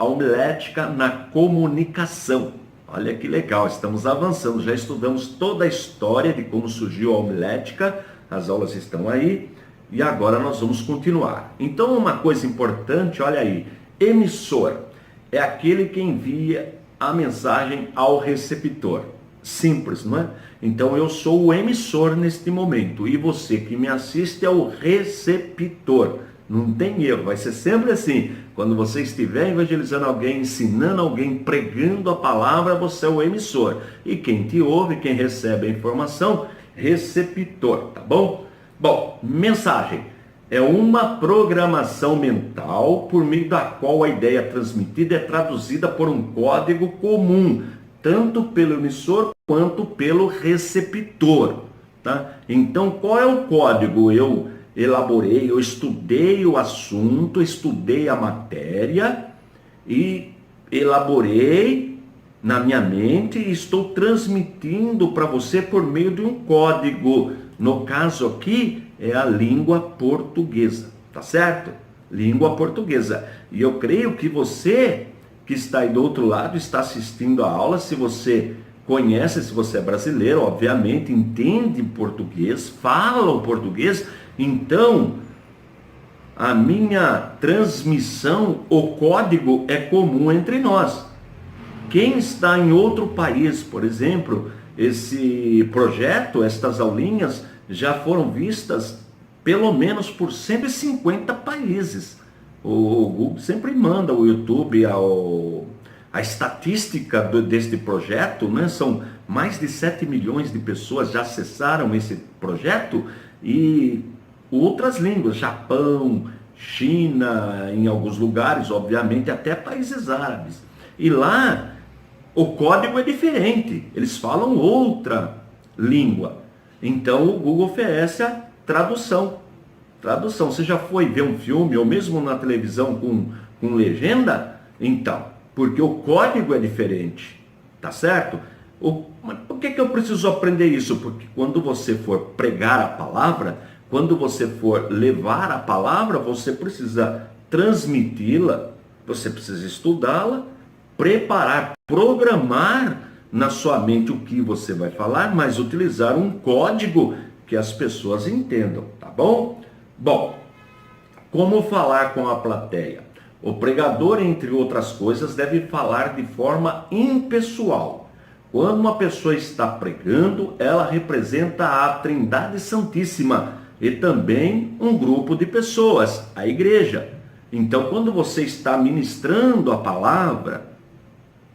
a homilética na comunicação. Olha que legal, estamos avançando, já estudamos toda a história de como surgiu a homilética, as aulas estão aí, e agora nós vamos continuar. Então, uma coisa importante, olha aí, emissor é aquele que envia a mensagem ao receptor. Simples, não é? Então, eu sou o emissor neste momento, e você que me assiste é o receptor. Não tem erro, vai ser sempre assim. Quando você estiver evangelizando alguém, ensinando alguém, pregando a palavra, você é o emissor. E quem te ouve, quem recebe a informação, receptor, tá bom? Bom, mensagem é uma programação mental por meio da qual a ideia transmitida é traduzida por um código comum, tanto pelo emissor quanto pelo receptor, tá? Então, qual é o código? Eu elaborei, eu estudei o assunto, estudei a matéria e elaborei na minha mente e estou transmitindo para você por meio de um código. No caso aqui é a língua portuguesa, tá certo? Língua portuguesa. E eu creio que você que está aí do outro lado está assistindo a aula, se você conhece, se você é brasileiro, obviamente, entende português, fala o português, então a minha transmissão, o código é comum entre nós. Quem está em outro país, por exemplo, esse projeto, estas aulinhas já foram vistas pelo menos por 150 países. O Google sempre manda o YouTube, a estatística deste projeto, né? São mais de 7 milhões de pessoas já acessaram esse projeto e outras línguas, Japão, China, em alguns lugares, obviamente, até países árabes. E lá o código é diferente, eles falam outra língua. Então o Google oferece a tradução. Você já foi ver um filme, ou mesmo na televisão com legenda? Então, porque o código é diferente, tá certo? Mas por que eu preciso aprender isso? Porque quando você for pregar a palavra, quando você for levar a palavra, você precisa transmiti-la, você precisa estudá-la, preparar, programar na sua mente o que você vai falar, mas utilizar um código que as pessoas entendam, tá bom? Bom, como falar com a plateia? O pregador, entre outras coisas, deve falar de forma impessoal. Quando uma pessoa está pregando, ela representa a Trindade Santíssima e também um grupo de pessoas, a igreja. Então, quando você está ministrando a palavra,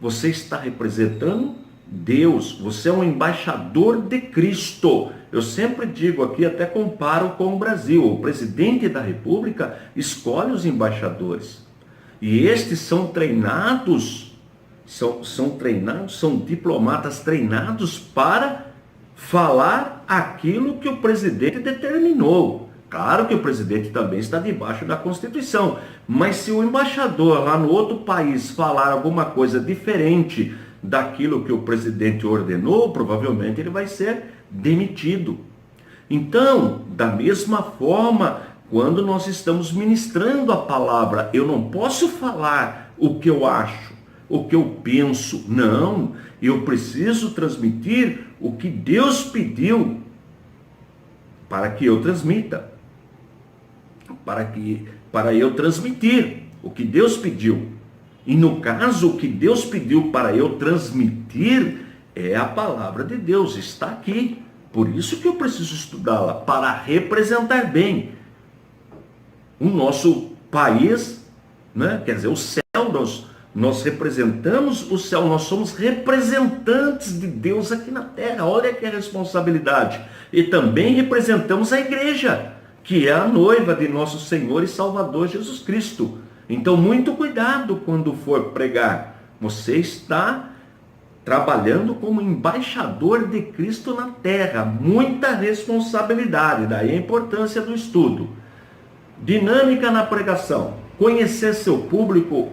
você está representando Deus, você é um embaixador de Cristo. Eu sempre digo aqui, até comparo com o Brasil, o presidente da República escolhe os embaixadores. E estes são treinados, são diplomatas treinados para falar aquilo que o presidente determinou. Claro que o presidente também está debaixo da Constituição, mas se o embaixador lá no outro país falar alguma coisa diferente daquilo que o presidente ordenou, provavelmente ele vai ser demitido. Então, da mesma forma, quando nós estamos ministrando a palavra, eu não posso falar o que eu acho, o que eu penso. Não, eu preciso transmitir o que Deus pediu para que eu transmita. Para eu transmitir o que Deus pediu. E no caso, o que Deus pediu para eu transmitir é a palavra de Deus, está aqui. Por isso que eu preciso estudá-la, para representar bem o nosso país, né? Quer dizer, o céu, nós representamos o céu, nós somos representantes de Deus aqui na terra, olha que responsabilidade. E também representamos a igreja, que é a noiva de nosso Senhor e Salvador Jesus Cristo. Então, muito cuidado quando for pregar. Você está trabalhando como embaixador de Cristo na terra. Muita responsabilidade, daí a importância do estudo. Dinâmica na pregação. Conhecer seu público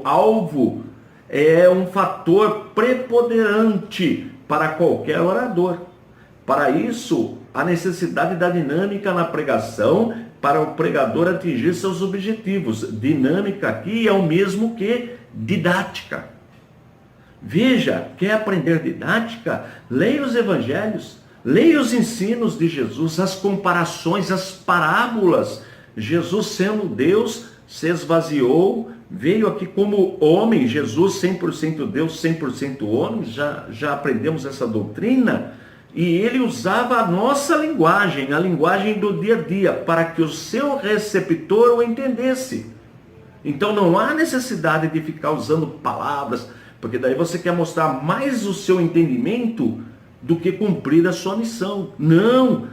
alvo é um fator preponderante para qualquer orador. Para isso, a necessidade da dinâmica na pregação para o pregador atingir seus objetivos. Dinâmica aqui é o mesmo que didática. Veja, quer aprender didática? Leia os evangelhos, leia os ensinos de Jesus, as comparações, as parábolas. Jesus, sendo Deus, se esvaziou, veio aqui como homem. Jesus 100% Deus, 100% homem, já aprendemos essa doutrina. E ele usava a nossa linguagem, a linguagem do dia a dia, para que o seu receptor o entendesse. Então não há necessidade de ficar usando palavras, porque daí você quer mostrar mais o seu entendimento do que cumprir a sua missão. Não,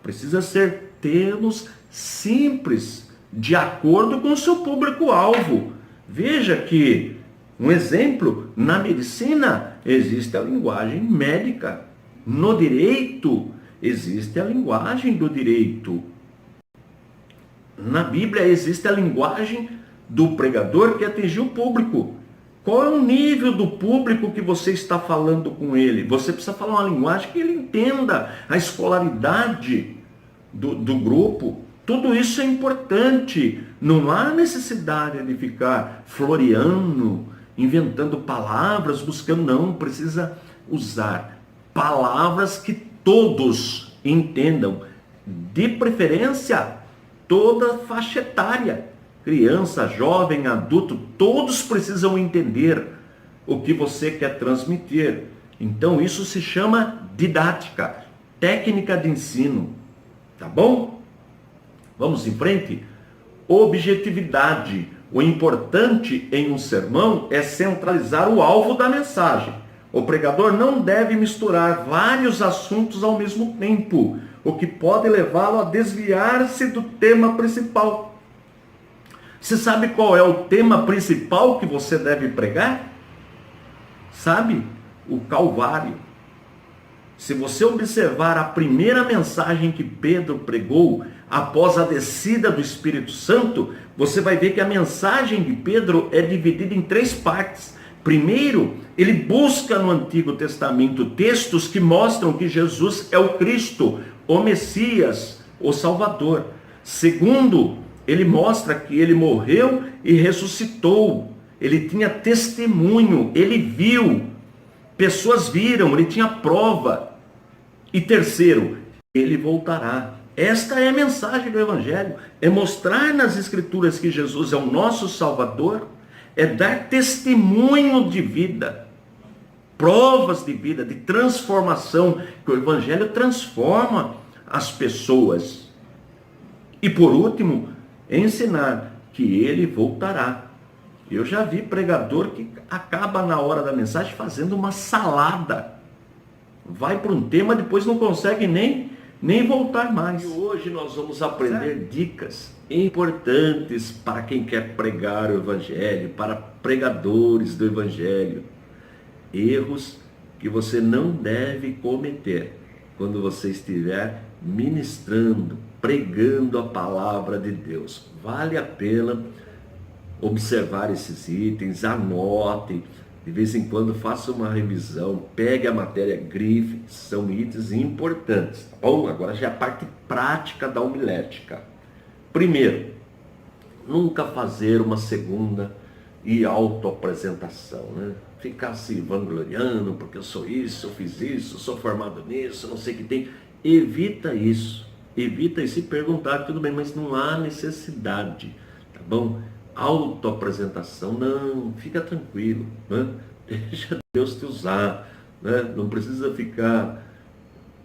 precisa ser termos simples, de acordo com o seu público-alvo. Veja que, um exemplo, na medicina existe a linguagem médica. No direito, existe a linguagem do direito. Na Bíblia existe a linguagem do pregador que atingiu o público. Qual é o nível do público que você está falando com ele? Você precisa falar uma linguagem que ele entenda, a escolaridade do grupo. Tudo isso é importante. Não há necessidade de ficar floreando, inventando palavras, buscando. Não, precisa usar palavras que todos entendam. De preferência, toda faixa etária. Criança, jovem, adulto, todos precisam entender o que você quer transmitir. Então isso se chama didática, técnica de ensino. Tá bom? Vamos em frente? Objetividade. O importante em um sermão é centralizar o alvo da mensagem. O pregador não deve misturar vários assuntos ao mesmo tempo, o que pode levá-lo a desviar-se do tema principal. Você sabe qual é o tema principal que você deve pregar? Sabe? O Calvário. Se você observar a primeira mensagem que Pedro pregou após a descida do Espírito Santo, você vai ver que a mensagem de Pedro é dividida em 3 partes. Primeiro, ele busca no Antigo Testamento textos que mostram que Jesus é o Cristo, o Messias, o Salvador. Segundo, ele mostra que ele morreu e ressuscitou. Ele tinha testemunho, ele viu, pessoas viram, ele tinha prova. E terceiro, ele voltará. Esta é a mensagem do Evangelho, é mostrar nas Escrituras que Jesus é o nosso Salvador, é dar testemunho de vida, provas de vida, de transformação, que o Evangelho transforma as pessoas. E por último, ensinar que ele voltará. Eu já vi pregador que acaba na hora da mensagem fazendo uma salada. Vai para um tema, depois não consegue nem voltar mais. E hoje nós vamos aprender dicas importantes para quem quer pregar o Evangelho, para pregadores do Evangelho. Erros que você não deve cometer quando você estiver ministrando, pregando a palavra de Deus. Vale a pena observar esses itens, anote, de vez em quando faça uma revisão, pegue a matéria, grife, são itens importantes. Tá bom? Agora já é a parte prática da homilética. Primeiro, nunca fazer uma segunda e autoapresentação, né? Ficar se vangloriando, porque eu sou isso, eu fiz isso, sou formado nisso, não sei o que tem. Evita isso. Evita e se perguntar, tudo bem, mas não há necessidade, tá bom? Autoapresentação, não, fica tranquilo, né? Deixa Deus te usar, né? Não precisa ficar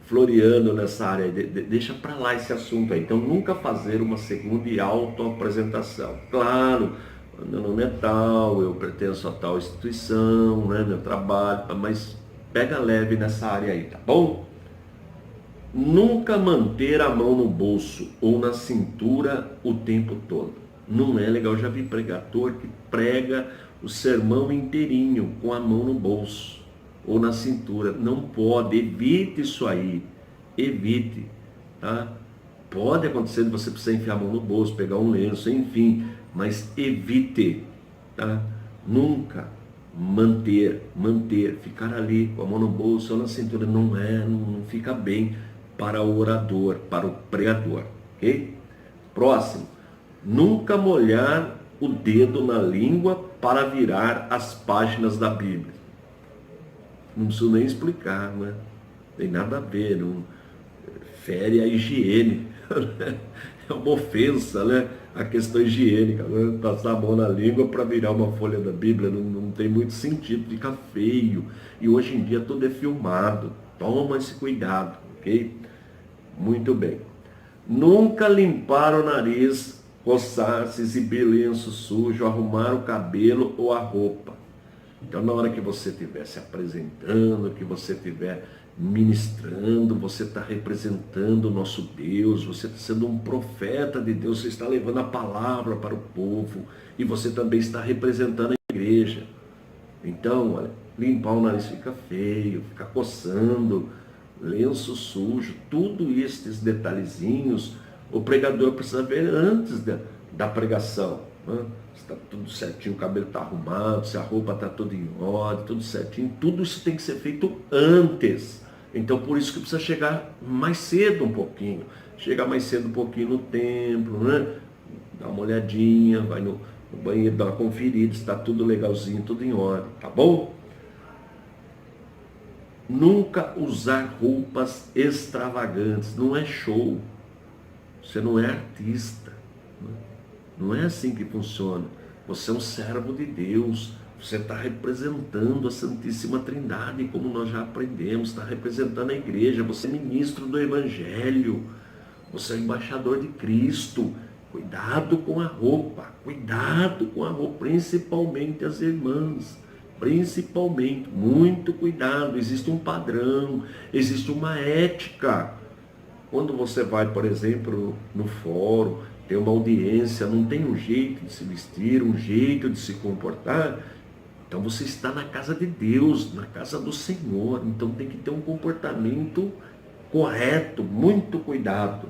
floreando nessa área, deixa para lá esse assunto aí. Então, nunca fazer uma segunda e autoapresentação. Claro, meu nome é tal, eu pertenço a tal instituição, né? Meu trabalho, mas pega leve nessa área aí, tá bom? Nunca manter a mão no bolso ou na cintura o tempo todo. Não é legal. Eu já vi pregador que prega o sermão inteirinho com a mão no bolso ou na cintura. Não pode, evite isso aí. Evite, tá? Pode acontecer de você precisar enfiar a mão no bolso, pegar um lenço, enfim, mas evite, tá? Nunca manter, ficar ali com a mão no bolso ou na cintura, não fica bem para o orador, para o pregador, ok? Próximo. Nunca molhar o dedo na língua para virar as páginas da Bíblia. Não preciso nem explicar, né? Tem nada a ver, não fere a higiene. É uma ofensa, né? A questão higiênica, né? Passar a mão na língua para virar uma folha da Bíblia não tem muito sentido, fica feio. E hoje em dia tudo é filmado. Toma esse cuidado, ok? Muito bem. Nunca limpar o nariz, coçar-se, exibir lenço sujo, arrumar o cabelo ou a roupa. Então, na hora que você estiver se apresentando, que você estiver ministrando, você está representando o nosso Deus, você está sendo um profeta de Deus, você está levando a palavra para o povo e você também está representando a igreja. Então, olha, limpar o nariz fica feio, fica coçando, lenço sujo, tudo esses detalhezinhos, o pregador precisa ver antes da pregação, né? Se está tudo certinho, o cabelo está arrumado, se a roupa está toda em ordem, tudo certinho, tudo isso tem que ser feito antes. Então, por isso que precisa chegar mais cedo um pouquinho, chegar mais cedo um pouquinho no templo, né? Dá uma olhadinha, vai no banheiro, dá uma conferida, está tudo legalzinho, tudo em ordem, tá bom? Nunca usar roupas extravagantes, não é show, você não é artista, não é assim que funciona. Você é um servo de Deus, você está representando a Santíssima Trindade, como nós já aprendemos, está representando a igreja, você é ministro do Evangelho, você é embaixador de Cristo. Cuidado com a roupa, principalmente as irmãs. Principalmente, muito cuidado, existe um padrão, existe uma ética. Quando você vai, por exemplo, no fórum, tem uma audiência, não tem um jeito de se vestir, um jeito de se comportar, então você está na casa de Deus, na casa do Senhor, então tem que ter um comportamento correto, muito cuidado.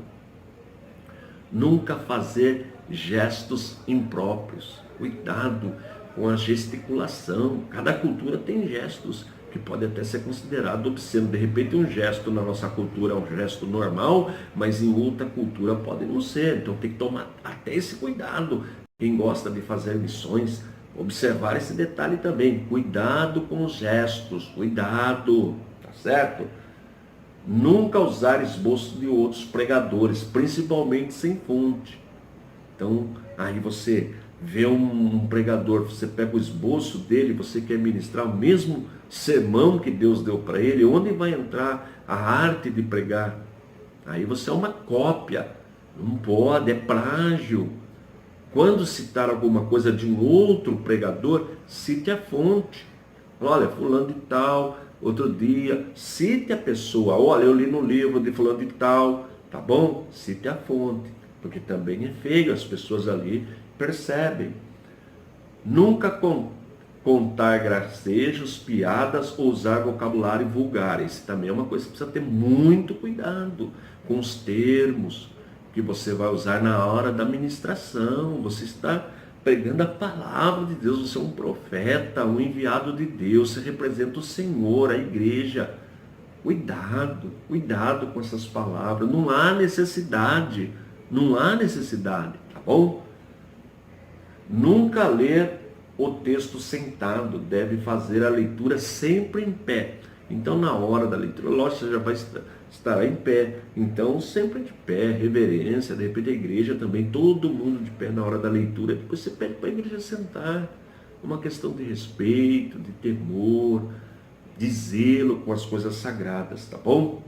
Nunca fazer gestos impróprios, cuidado com a gesticulação. Cada cultura tem gestos que pode até ser considerado obsceno. De repente um gesto na nossa cultura é um gesto normal, mas em outra cultura pode não ser. Então tem que tomar até esse cuidado. Quem gosta de fazer missões, observar esse detalhe também. Cuidado com os gestos, cuidado, tá certo? Nunca usar esboços de outros pregadores, principalmente sem fonte. Então, aí você vê um pregador, você pega o esboço dele, você quer ministrar o mesmo sermão que Deus deu para ele, onde vai entrar a arte de pregar? Aí você é uma cópia, não pode, é plágio. Quando citar alguma coisa de um outro pregador, cite a fonte. Olha, fulano de tal, outro dia, cite a pessoa. Olha, eu li no livro de fulano de tal, tá bom? Cite a fonte, porque também é feio, as pessoas ali percebem. Nunca contar gracejos, piadas ou usar vocabulário vulgar. Isso também é uma coisa que precisa ter muito cuidado com os termos que você vai usar na hora da ministração. Você está pregando a palavra de Deus, você é um profeta, um enviado de Deus, você representa o Senhor, a igreja. Cuidado com essas palavras, não há necessidade, tá bom? Nunca ler o texto sentado, deve fazer a leitura sempre em pé. Então, na hora da leitura, lógico, você já vai estar em pé. Então, sempre de pé, reverência, de repente a igreja também, todo mundo de pé na hora da leitura. Depois você pede para a igreja sentar. Uma questão de respeito, de temor, de zelo com as coisas sagradas, tá bom?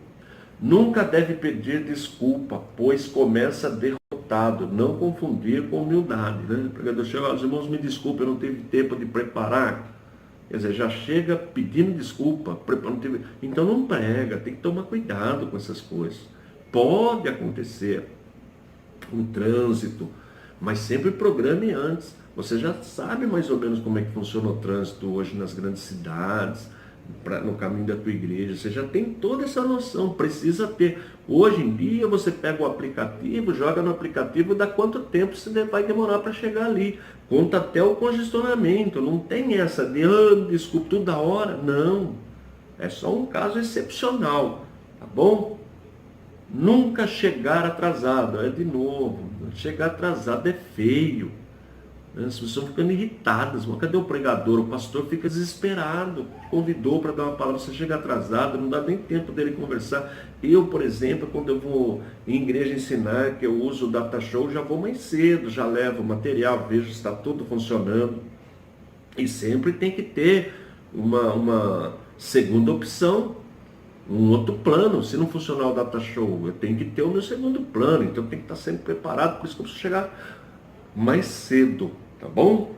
Nunca deve pedir desculpa, pois começa derrotado. Não confundir com humildade, né? O pregador chega, os irmãos, me desculpem, eu não tive tempo de preparar. Quer dizer, já chega pedindo desculpa. Então não prega, tem que tomar cuidado com essas coisas. Pode acontecer um trânsito, mas sempre programe antes. Você já sabe mais ou menos como é que funciona o trânsito hoje nas grandes cidades, no caminho da tua igreja. Você já tem toda essa noção, precisa ter. Hoje em dia você pega o aplicativo, joga no aplicativo, dá quanto tempo você vai demorar para chegar ali. Conta até o congestionamento, não tem essa de, desculpa, toda hora. Não, é só um caso excepcional, tá bom? Nunca chegar atrasado. É de novo, chegar atrasado é feio. As pessoas estão ficando irritadas. Mas cadê o pregador? O pastor fica desesperado. Convidou para dar uma palavra, você chega atrasado, não dá nem tempo dele conversar. Eu, por exemplo, quando eu vou em igreja ensinar, que eu uso o data show, já vou mais cedo, já levo o material, vejo se está tudo funcionando. E sempre tem que ter uma segunda opção, um outro plano. Se não funcionar o data show, eu tenho que ter o meu segundo plano. Então eu tenho que estar sempre preparado, por isso que eu preciso chegar mais cedo, tá bom?